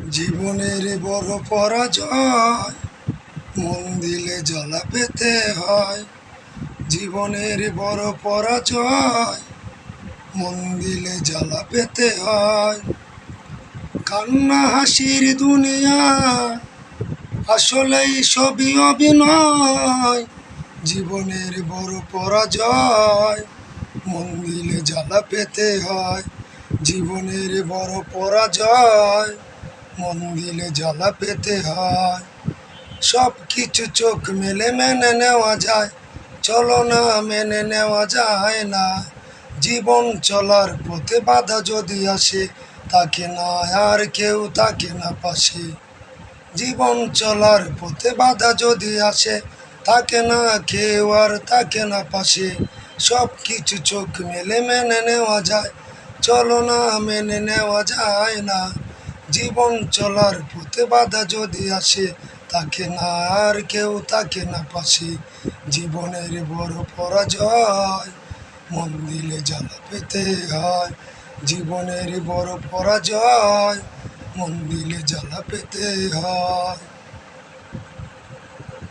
জীবনের বড় পরাজয়, মন দিলে জ্বালা পেতে হয়। জীবনের বড় পরাজয়, মন দিলে জ্বালা পেতে হয়। কান্না হাসির দুনিয়া, আসলেই সবই অভিনয়। জীবনের বড় পরাজয়, মন দিলে জ্বালা পেতে হয়। জীবনের বড় পরাজয়, মন দিলে জ্বালা পেতে হয়। সব কিছু চোখ মেলে মেনে নেওয়া যায়, চলো না মেনে নেওয়া যায় না। জীবন চলার পথে বাধা যদি আসে, তাকে না আর কেউ থাকে না পাশে। জীবন চলার পথে বাধা যদি আসে, থাকে না কেউ আর থাকে না পাশে। সব কিছু চোখ মেলে মেনে নেওয়া যায়, চলো না মেনে নেওয়া যায় না। জীবন চলার পথে বাধা যদি আসে, থাকে না আর কেউ থাকে না পাশে। জীবনের বড় পরাজয়, মন দিলে জ্বালা পেতে হয়। জীবনের বড় পরাজয়, মন দিলে জ্বালা পেতে হয়।